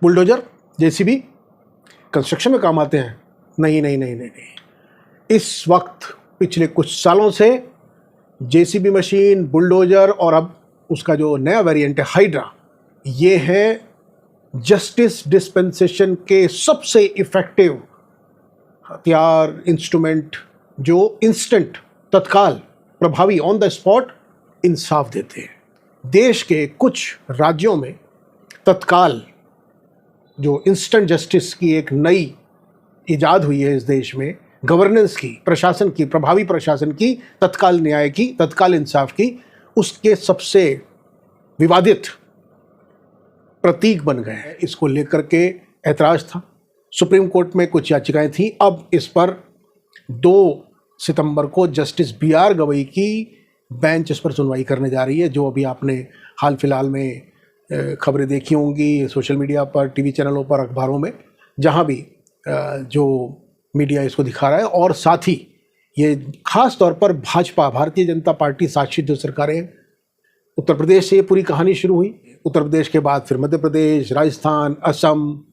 Bulldozer, JCB construction में काम आते हैं? नहीं नहीं नहीं नहीं नहीं। इस वक्त पिछले कुछ सालों से जेसीबी मशीन, बुलडोजर और अब उसका जो नया वेरिएंट है हाइड्रा, ये है जस्टिस डिस्पेंसेशन के सबसे इफेक्टिव हथियार, इंस्ट्रूमेंट, जो इंस्टेंट, तत्काल, प्रभावी, ऑन द स्पॉट इंसाफ देते हैं। देश के कुछ राज्यों में तत्काल जो इंस्टेंट जस्टिस की एक नई इजाद हुई है इस देश में, गवर्नेंस की, प्रशासन की, प्रभावी प्रशासन की, तत्काल न्याय की, तत्काल इंसाफ की, उसके सबसे विवादित प्रतीक बन गए हैं। इसको लेकर के ऐतराज था, सुप्रीम कोर्ट में कुछ याचिकाएं थी। अब इस पर 2 सितंबर को जस्टिस BR गवई की बेंच इस पर सुनवाई करने जा रही है, जो अभी आपने हाल फिलहाल में खबरें देखी होंगी सोशल मीडिया पर, टीवी चैनलों पर, अखबारों में, जहां भी जो मीडिया इसको दिखा रहा है। और साथ ही ये खास तौर पर भाजपा, भारतीय जनता पार्टी शासित जो सरकारें, उत्तर प्रदेश से ये पूरी कहानी शुरू हुई, उत्तर प्रदेश के बाद फिर मध्य प्रदेश, राजस्थान, असम,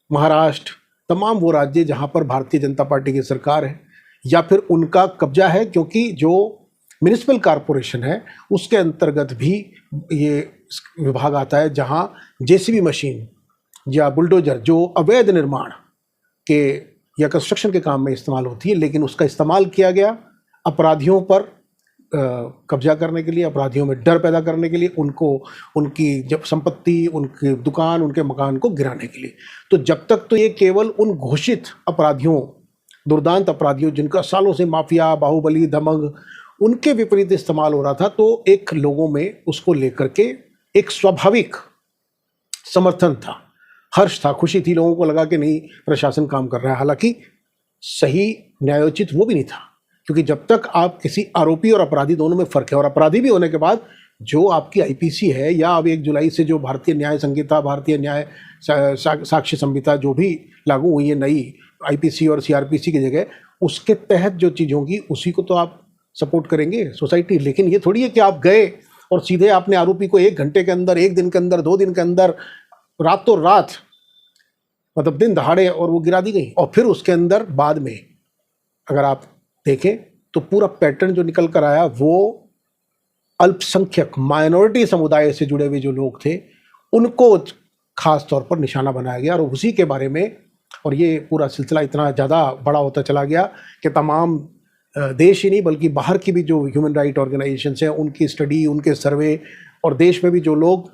महाराष्ट्र, तमाम वो राज्य जहां पर भारतीय जनता पार्टी की सरकार है या फिर उनका कब्जा है, क्योंकि जो म्युनिसिपल कॉरपोरेशन है उसके अंतर्गत भी ये विभाग आता है, जहां जेसीबी मशीन या बुलडोजर जो अवैध निर्माण के या कंस्ट्रक्शन के काम में इस्तेमाल होती है, लेकिन उसका इस्तेमाल किया गया अपराधियों पर कब्जा करने के लिए, अपराधियों में डर पैदा करने के लिए, उनको उनकी जब संपत्ति, उनकी दुकान, उनके मकान को गिराने के लिए। तो जब तक तो ये केवल उन घोषित अपराधियों, दुर्दांत अपराधियों जिनका सालों से माफिया, बाहुबली, दमंग, उनके विपरीत इस्तेमाल हो रहा था, तो एक लोगों में उसको लेकर के एक स्वाभाविक समर्थन था, हर्ष था, खुशी थी, लोगों को लगा कि नहीं प्रशासन काम कर रहा है। हालांकि सही, न्यायोचित वो भी नहीं था, क्योंकि जब तक आप किसी आरोपी और अपराधी, दोनों में फर्क है, और अपराधी भी होने के बाद जो आपकी IPC है या अब 1 जुलाई से जो भारतीय न्याय संहिता, भारतीय न्याय साक्ष्य संहिता जो भी लागू हुई है नई IPC और CRPC की जगह, उसके तहत जो चीज़ होंगी उसी को तो आप सपोर्ट करेंगे सोसाइटी। लेकिन ये थोड़ी है कि आप गए और सीधे आपने आरोपी को 1 घंटे के अंदर, 1 दिन के अंदर, 2 दिन के अंदर, रातों रात, मतलब दिन दहाड़े, और वो गिरा दी गई। और फिर उसके अंदर बाद में अगर आप देखें तो पूरा पैटर्न जो निकल कर आया वो अल्पसंख्यक, माइनॉरिटी समुदाय से जुड़े हुए जो लोग थे उनको खास तौर पर निशाना बनाया गया। और उसी के बारे में, और ये पूरा सिलसिला इतना ज़्यादा बड़ा होता चला गया कि तमाम देश ही नहीं बल्कि बाहर की भी जो ह्यूमन राइट ऑर्गेनाइजेशंस हैं उनकी स्टडी, उनके सर्वे, और देश में भी जो लोग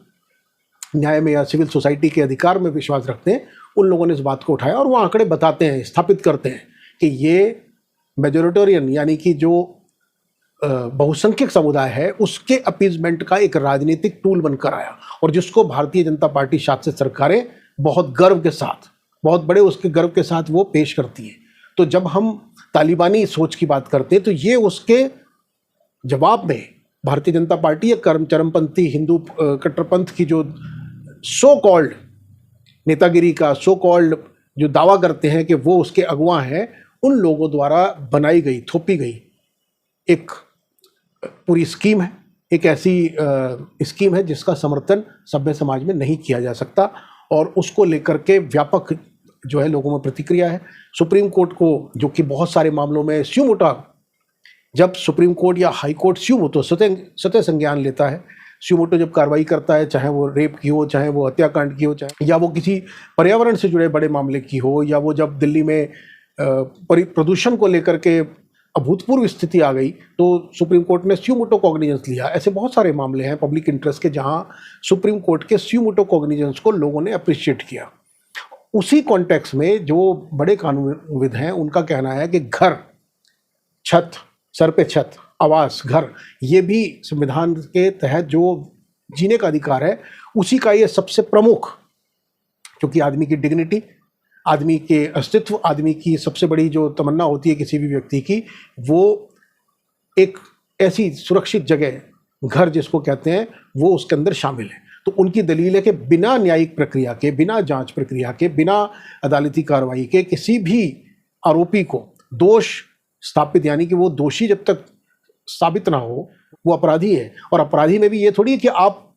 न्याय में या सिविल सोसाइटी के अधिकार में विश्वास रखते हैं, उन लोगों ने इस बात को उठाया और वो आंकड़े बताते हैं, स्थापित करते हैं कि ये मेजोरिटेरियन यानी कि जो बहुसंख्यक समुदाय है उसके अपीजमेंट का एक राजनीतिक टूल बनकर आया, और जिसको भारतीय जनता पार्टी शासित सरकारें बहुत गर्व के साथ, बहुत बड़े उसके गर्व के साथ वो पेश करती हैं। तो जब हम तालिबानी सोच की बात करते हैं तो ये उसके जवाब में भारतीय जनता पार्टी या चरमपंथी हिंदू कट्टरपंथ की जो सो कॉल्ड नेतागिरी का, सो कॉल्ड जो दावा करते हैं कि वो उसके अगुवा हैं, उन लोगों द्वारा बनाई गई, थोपी गई एक पूरी स्कीम है, एक ऐसी स्कीम है जिसका समर्थन सभ्य समाज में नहीं किया जा सकता, और उसको लेकर के व्यापक जो है लोगों में प्रतिक्रिया है। सुप्रीम कोर्ट को, जो कि बहुत सारे मामलों में स्यू मोटा, जब सुप्रीम कोर्ट या हाई कोर्ट स्यू मोटो सतह संज्ञान लेता है, स्यू मोटो जब कार्रवाई करता है, चाहे वो रेप की हो, चाहे वो हत्याकांड की हो, चाहे या वो किसी पर्यावरण से जुड़े बड़े मामले की हो, या वो जब दिल्ली में प्रदूषण को लेकर के अभूतपूर्व स्थिति आ गई तो सुप्रीम कोर्ट ने स्यू मोटो कॉग्निजेंस लिया। ऐसे बहुत सारे मामले हैं पब्लिक इंटरेस्ट के जहां सुप्रीम कोर्ट के स्यू मोटो कॉग्निजेंस को लोगों ने अप्रिशिएट किया। उसी कॉन्टेक्स्ट में जो बड़े कानूनविद हैं उनका कहना है कि घर, छत, सर पे छत, आवास, घर, ये भी संविधान के तहत जो जीने का अधिकार है उसी का ये सबसे प्रमुख, क्योंकि आदमी की डिग्निटी, आदमी के अस्तित्व, आदमी की सबसे बड़ी जो तमन्ना होती है किसी भी व्यक्ति की, वो एक ऐसी सुरक्षित जगह, घर जिसको कहते हैं, वो उसके अंदर शामिल है। तो उनकी दलील है कि बिना न्यायिक प्रक्रिया के, बिना जांच प्रक्रिया के, बिना अदालती कार्रवाई के किसी भी आरोपी को दोष स्थापित, यानी कि वो दोषी जब तक साबित ना हो वो अपराधी है। और अपराधी में भी ये थोड़ी है कि आप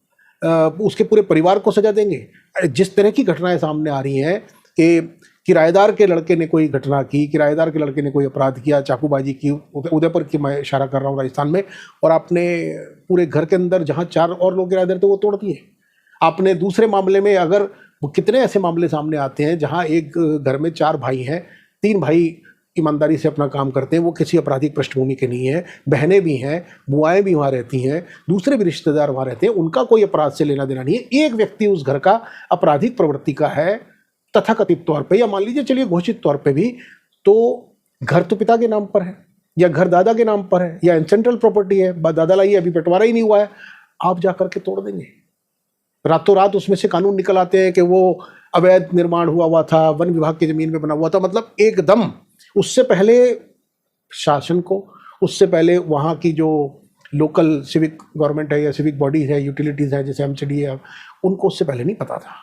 उसके पूरे परिवार को सजा देंगे? जिस तरह की घटनाएं सामने आ रही हैं कि किराएदार के लड़के ने कोई घटना की, किराएदार के लड़के ने कोई अपराध किया, चाकूबाजी की, उदयपुर की मैं इशारा कर रहा हूँ, राजस्थान में, और आपने पूरे घर के अंदर जहाँ 4 और लोग किराएदार थे वो तोड़ दिए। आपने दूसरे मामले में, अगर कितने ऐसे मामले सामने आते हैं जहाँ एक घर में 4 भाई हैं, 3 भाई ईमानदारी से अपना काम करते हैं, वो किसी आपराधिक पृष्ठभूमि के नहीं है, बहनें भी हैं, बुआएं भी वहाँ रहती हैं, दूसरे भी रिश्तेदार वहाँ रहते हैं, उनका कोई अपराध से लेना देना नहीं है। एक व्यक्ति उस घर का आपराधिक प्रवृत्ति का है तथाकथित तौर पे, या मान लीजिए चलिए घोषित तौर पे भी, तो घर तो पिता के नाम पर है या घर दादा के नाम पर है या एंसेंट्रल प्रॉपर्टी है, दादा लाई अभी बंटवारा ही नहीं हुआ है, आप जाकर के तोड़ देंगे। रातों रात उसमें से कानून निकल आते हैं कि वो अवैध निर्माण हुआ था, वन विभाग की जमीन में बना हुआ था। मतलब एकदम उससे पहले शासन को, उससे पहले वहाँ की जो लोकल सिविक गवर्नमेंट है या सिविक बॉडीज है, यूटिलिटीज़ है जैसे एमसीडी है, उनको उससे पहले नहीं पता था।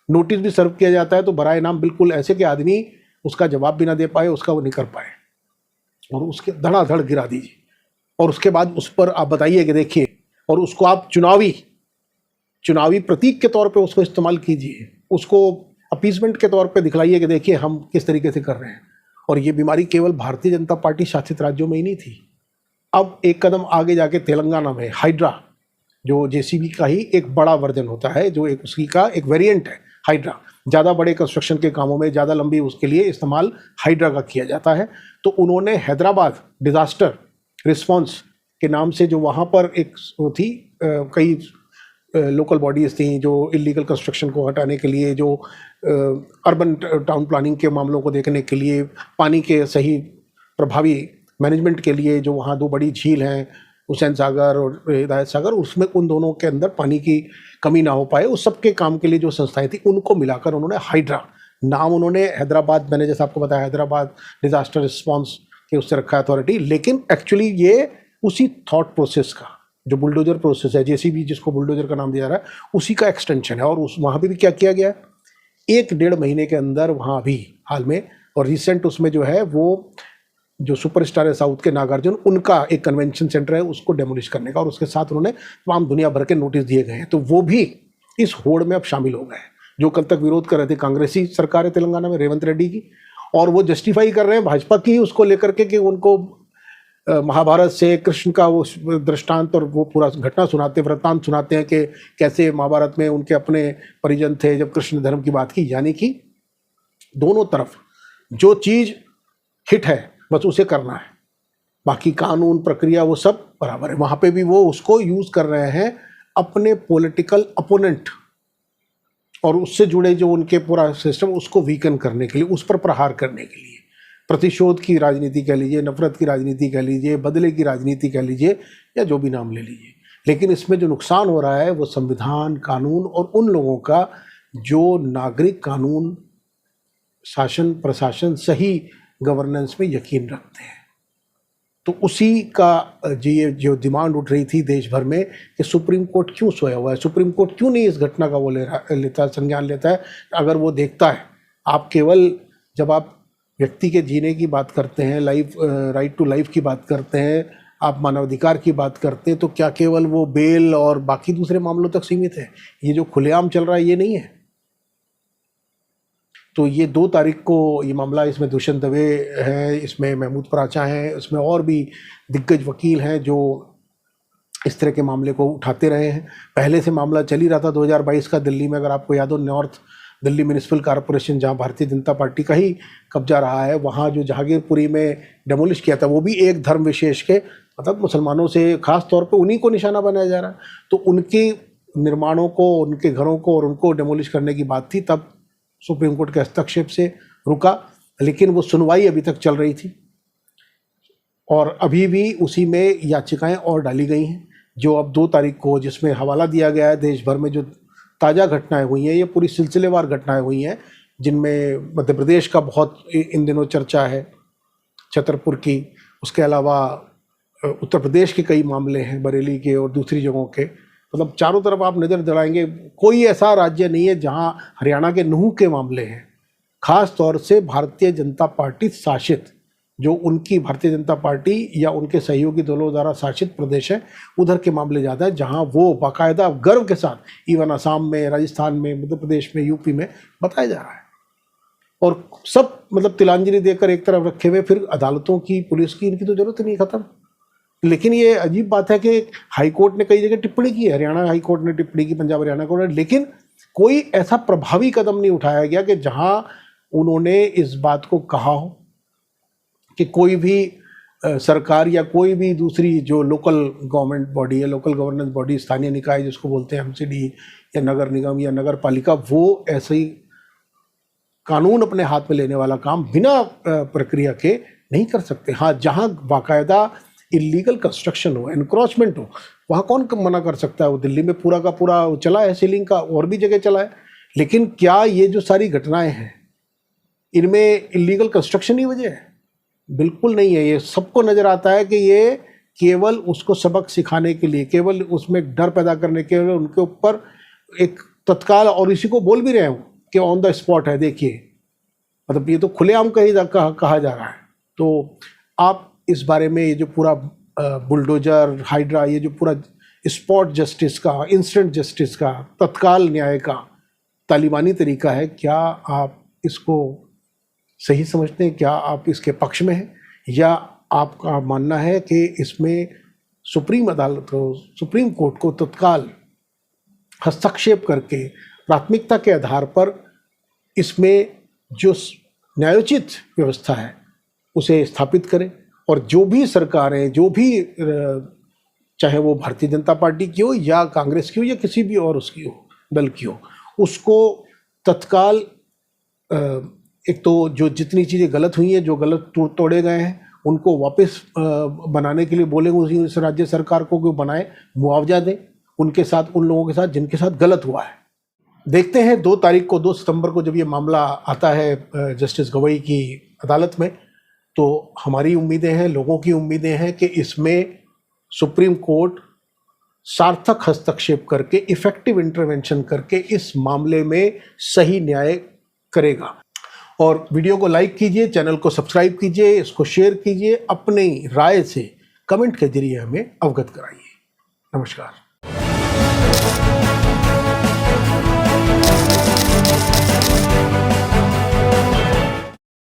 नोटिस भी सर्व किया जाता है तो बराए नाम बिल्कुल ऐसे कि आदमी उसका जवाब भी ना दे पाए, उसका वो नहीं कर पाए, और उसके धड़ाधड़ गिरा दीजिए। और उसके बाद उस पर आप बताइए कि देखिए, और उसको आप चुनावी प्रतीक के तौर पे उसको इस्तेमाल कीजिए, उसको अपीसमेंट के तौर पे दिखलाइए कि देखिए हम किस तरीके से कर रहे हैं। और ये बीमारी केवल भारतीय जनता पार्टी शासित राज्यों में ही नहीं थी। अब एक कदम आगे जाके तेलंगाना में हाइड्रा, जो जेसीबी का ही एक बड़ा वर्जन होता है, जो एक उसकी का एक वेरिएंट है हाइड्रा, ज़्यादा बड़े कंस्ट्रक्शन के कामों में ज़्यादा लंबी उसके लिए इस्तेमाल हाइड्रा का किया जाता है। तो उन्होंने हैदराबाद डिज़ास्टर रिस्पॉन्स के नाम से, जो वहाँ पर एक थी, कई लोकल बॉडीज़ थी जो इलीगल कंस्ट्रक्शन को हटाने के लिए, जो अर्बन टाउन प्लानिंग के मामलों को देखने के लिए, पानी के सही प्रभावी मैनेजमेंट के लिए, जो वहाँ 2 बड़ी झील हैं, हुसैन सागर और हिदायत सागर, उसमें उन दोनों के अंदर पानी की कमी ना हो पाए, उस सब के काम के लिए जो संस्थाएं थी उनको मिलाकर उन्होंने हाइड्रा नाम, उन्होंने हैदराबाद, मैंने जैसा आपको बताया हैदराबाद डिज़ास्टर रिस्पॉन्स के उससे रखा अथॉरिटी। लेकिन एक्चुअली ये उसी थॉट प्रोसेस का, जो बुलडोजर प्रोसेस है, जेसीबी जिसको बुलडोजर का नाम दिया जा रहा है, उसी का एक्सटेंशन है। और उस वहाँ पे भी क्या किया गया है, 1-1.5 महीने के अंदर वहाँ अभी हाल में, और रिसेंट उसमें जो है वो जो सुपरस्टार है साउथ के नागार्जुन, उनका एक कन्वेंशन सेंटर है, उसको डेमोलिश करने का, और उसके साथ उन्होंने तमाम दुनिया भर के नोटिस दिए गए हैं। तो वो भी इस होड़ में अब शामिल हो गए हैं, जो कल तक विरोध कर रहे थे कांग्रेसी सरकार है तेलंगाना में रेवंत रेड्डी की, और वो जस्टिफाई कर रहे हैं भाजपा की उसको लेकर के कि उनको महाभारत से कृष्ण का वो दृष्टांत और वो पूरा घटना सुनाते, वृत्तांत सुनाते हैं कि कैसे महाभारत में उनके अपने परिजन थे जब कृष्ण धर्म की बात की। यानी कि दोनों तरफ जो चीज़ हिट है बस उसे करना है, बाकी कानून प्रक्रिया वो सब बराबर है। वहाँ पे भी वो उसको यूज़ कर रहे हैं अपने पॉलिटिकल अपोनेंट और उससे जुड़े जो उनके पूरा सिस्टम, उसको वीकन करने के लिए, उस पर प्रहार करने के लिए, प्रतिशोध की राजनीति कह लीजिए, नफरत की राजनीति कह लीजिए, बदले की राजनीति कह लीजिए, या जो भी नाम ले लीजिए। लेकिन इसमें जो नुकसान हो रहा है वो संविधान, कानून और उन लोगों का जो नागरिक कानून, शासन, प्रशासन, सही गवर्नेंस में यकीन रखते हैं। तो उसी का ये जो डिमांड उठ रही थी देश भर में कि सुप्रीम कोर्ट क्यों सोया हुआ है, सुप्रीम कोर्ट क्यों नहीं इस घटना का वो लेता संज्ञान लेता है। अगर वो देखता है, आप केवल जब आप व्यक्ति के जीने की बात करते हैं, लाइफ, राइट टू लाइफ की बात करते हैं, आप मानवाधिकार की बात करते हैं, तो क्या केवल वो बेल और बाकी दूसरे मामलों तक सीमित है? ये जो खुलेआम चल रहा है ये नहीं है। तो ये 2 तारीख को ये मामला, इसमें दुष्यंत दवे है, इसमें महमूद पराचा हैं, इसमें और भी दिग्गज वकील हैं जो इस तरह के मामले को उठाते रहे हैं। पहले से मामला चल ही रहा था 2022 का दिल्ली में, अगर आपको याद हो, नॉर्थ दिल्ली म्यूनिसिपल कॉरपोरेशन जहाँ भारतीय जनता पार्टी का ही कब्जा रहा है, वहाँ जो जहांगीरपुरी में डेमोलिश किया था, वो भी एक धर्म विशेष के, मतलब मुसलमानों से खास तौर पे उन्हीं को निशाना बनाया जा रहा है। तो उनके निर्माणों को, उनके घरों को और उनको डेमोलिश करने की बात थी, तब सुप्रीम कोर्ट के हस्तक्षेप से रुका, लेकिन वो सुनवाई अभी तक चल रही थी और अभी भी उसी में याचिकाएं और डाली गई हैं, जो अब 2 तारीख को, जिसमें हवाला दिया गया है देश भर में जो ताज़ा घटनाएं हुई हैं, ये पूरी सिलसिलेवार घटनाएं हुई हैं, जिनमें मध्य प्रदेश का बहुत इन दिनों चर्चा है, छतरपुर की, उसके अलावा उत्तर प्रदेश के कई मामले हैं, बरेली के और दूसरी जगहों के। मतलब चारों तरफ आप नज़र दौड़ाएंगे, कोई ऐसा राज्य नहीं है जहां हरियाणा के नूह के मामले हैं, खास तौर से भारतीय जनता पार्टी शासित जो उनकी भारतीय जनता पार्टी या उनके सहयोगी दलों द्वारा शासित प्रदेश है उधर के मामले ज़्यादा है, जहां वो बाकायदा गर्व के साथ इवन असम में, राजस्थान में, मध्य प्रदेश में, यूपी में बताया जा रहा है। और सब मतलब तिलांजलि देकर एक तरफ रखे हुए, फिर अदालतों की, पुलिस की, इनकी तो जरूरत ही नहीं खत्म। लेकिन ये अजीब बात है कि हाई कोर्ट ने कई जगह टिप्पणी की है, हरियाणा हाई कोर्ट ने टिप्पणी की, पंजाब हरियाणा कोर्ट ने, लेकिन कोई ऐसा प्रभावी कदम नहीं उठाया गया कि जहां उन्होंने इस बात को कहा हो कि कोई भी सरकार या कोई भी दूसरी जो लोकल गवर्नमेंट बॉडी है, लोकल गवर्नेंस बॉडी, स्थानीय निकाय जिसको बोलते हैं, एमसीडी या नगर निगम या नगर पालिका, वो ऐसे ही कानून अपने हाथ में लेने वाला काम बिना प्रक्रिया के नहीं कर सकते। हाँ, जहाँ बाकायदा इलीगल कंस्ट्रक्शन हो, एनक्रोचमेंट हो, वहाँ कौन मना कर सकता है। वो दिल्ली में पूरा का पूरा चला है सीलिंग का, और भी जगह चला है। लेकिन क्या ये जो सारी घटनाएं हैं इनमें इलीगल कंस्ट्रक्शन ही वजह है? बिल्कुल नहीं है। ये सबको नज़र आता है कि ये केवल उसको सबक सिखाने के लिए, केवल उसमें डर पैदा करने के लिए उनके ऊपर एक तत्काल, और इसी को बोल भी रहे हो कि ऑन द स्पॉट है, देखिए, मतलब ये तो खुलेआम कहा जा रहा है। तो आप इस बारे में ये जो पूरा बुलडोजर, हाइड्रा, ये जो पूरा स्पॉट जस्टिस का, इंस्टेंट जस्टिस का, तत्काल न्याय का तालिबानी तरीका है, क्या आप इसको सही समझते हैं? क्या आप इसके पक्ष में हैं, या आपका मानना है कि इसमें सुप्रीम अदालत को, सुप्रीम कोर्ट को तत्काल हस्तक्षेप करके प्राथमिकता के आधार पर इसमें जो न्यायोचित व्यवस्था है उसे स्थापित करें, और जो भी सरकारें, जो भी चाहे वो भारतीय जनता पार्टी की हो या कांग्रेस की हो या किसी भी और उसकी हो, दल की हो, उसको तत्काल एक तो जो जितनी चीज़ें गलत हुई हैं, जो गलत तोड़े गए हैं, उनको वापस बनाने के लिए बोलेंगे उस राज्य सरकार को कि बनाए, मुआवजा दें उनके साथ, उन लोगों के साथ जिनके साथ गलत हुआ है। देखते हैं 2 तारीख को, 2 सितंबर को जब ये मामला आता है जस्टिस गवई की अदालत में, तो हमारी उम्मीदें हैं, लोगों की उम्मीदें हैं कि इसमें सुप्रीम कोर्ट सार्थक हस्तक्षेप करके, इफेक्टिव इंटरवेंशन करके इस मामले में सही न्याय करेगा। और वीडियो को लाइक कीजिए, चैनल को सब्सक्राइब कीजिए, इसको शेयर कीजिए, अपनी राय से कमेंट के जरिए हमें अवगत कराइए। नमस्कार।